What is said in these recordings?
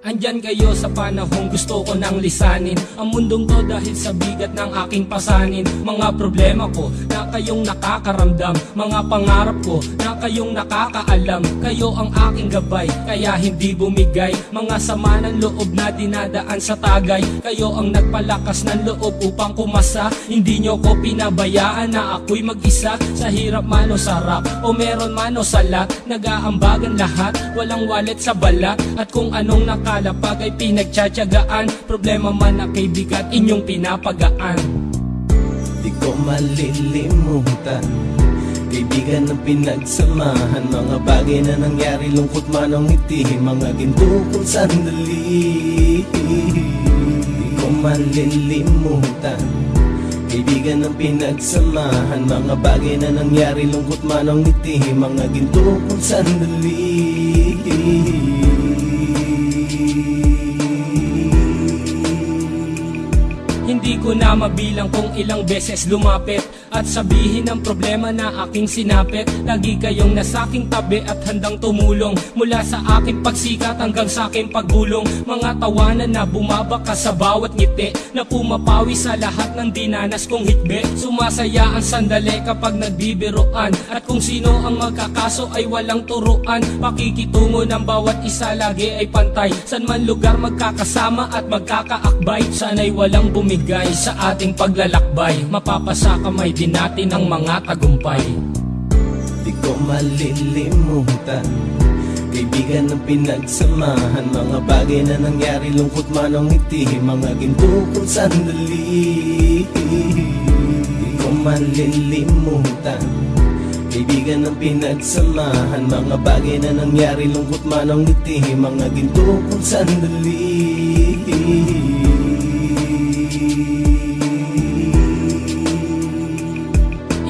Andyan kayo sa panahong gusto ko nang lisanin ang mundong to dahil sa bigat ng aking pasanin. Mga problema ko na kayong nakakaramdam, mga pangarap ko na kayong nakakaalam. Kayo ang aking gabay, kaya hindi bumigay. Mga sama ng loob na dinadaan sa tagay, kayo ang nagpalakas ng loob upang kumasa. Hindi nyo ko pinabayaan na ako'y mag-isa. Sa hirap man o sarap, o meron man o salat, nag-aambagan lahat, walang wallet sa balat. At kung anong nakalapag ay pinagtsatsagaan, problema man na kay bigat, inyong pinapagaan. Di ko malilimutan, kaibigan ng pinagsamahan, mga bagay na nangyari, lungkot man o ngiti, mga ginto kong sandali. Di ko malilimutan, kaibigan ng pinagsamahan, mga bagay na nangyari, lungkot man o ngiti, mga ginto kong sandali. Hindi ko na mabilang kung ilang beses lumapit at sabihin ang problema na aking sinapit. Lagi kayong nasa aking tabi at handang tumulong, mula sa aking pagsikat hanggang sa aking paggulong. Mga tawanan na bumabaka sa bawat ngiti, na pumapawi sa lahat ng dinanas kong hitbe. Sumasaya ang sandali kapag nagbibiroan, at kung sino ang magkakaso ay walang turuan. Pakikitungo ng bawat isa lagi ay pantay, san man lugar magkakasama at magkakaakbay. Sana'y walang bumigay sa ating paglalakbay, mapapasa kamay din natin ang mga tagumpay. Di ko malilimutan, kaibigan ng pinagsamahan, mga bagay na nangyari, lungkot man o ngiti, mga ginto kong sandali. Di ko malilimutan, kaibigan ng pinagsamahan, mga bagay na nangyari, lungkot man o ngiti, mga ginto kong sandali.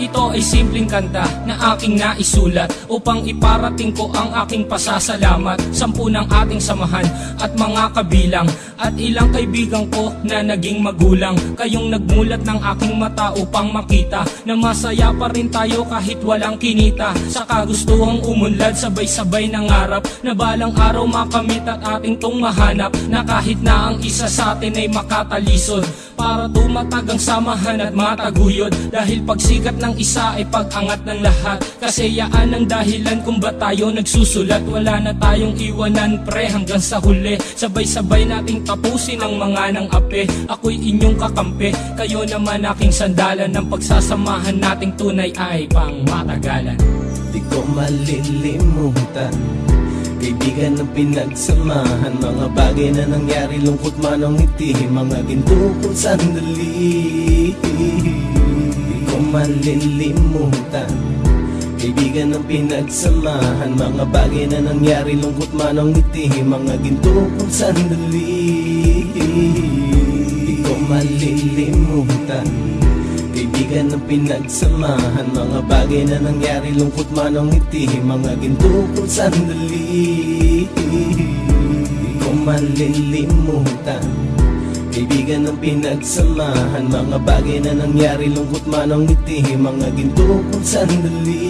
Ito ay simpleng kanta na aking naisulat upang iparating ko ang aking pasasalamat. 10 ng ating samahan at mga kabilang, at ilang kaibigan ko na naging magulang. Kayong nagmulat ng aking mata upang makita na masaya pa rin tayo kahit walang kinita. Sa kagustuhang umunlad, sabay-sabay nangarap na balang araw makamit at ating tong mahanap, na kahit na ang isa sa atin ay makatalisod, para tumatag ang samahan at mataguyod. Dahil pagsikat ng isa ay pag-angat ng lahat, kasayaan ang dahilan kung ba't tayo nagsusulat. Wala na tayong iwanan pre hanggang sa huli, sabay-sabay nating tapusin ang mga nang ape. Ako'y inyong kakampi, kayo naman aking sandalan, ng pagsasamahan nating tunay ay pang matagalan. Di ko malilimutan, kaibigan ng pinagsamahan, mga bagay na nangyari, lungkot man o ngiti, mga ginto kong sandali. Di ko malilimutan, kaibigan ng pinagsamahan, mga bagay na nangyari, lungkot man o ngiti, mga ginto kong sandali. Di ko malilimutan, kaibigan ng pinagsamahan, mga bagay na nangyari, lungkot man o ngiti, mga ginto kong sandali. Di ko malilimutan, kaibigan ng pinagsamahan, mga bagay na nangyari, lungkot man o ngiti, mga ginto kong sandali.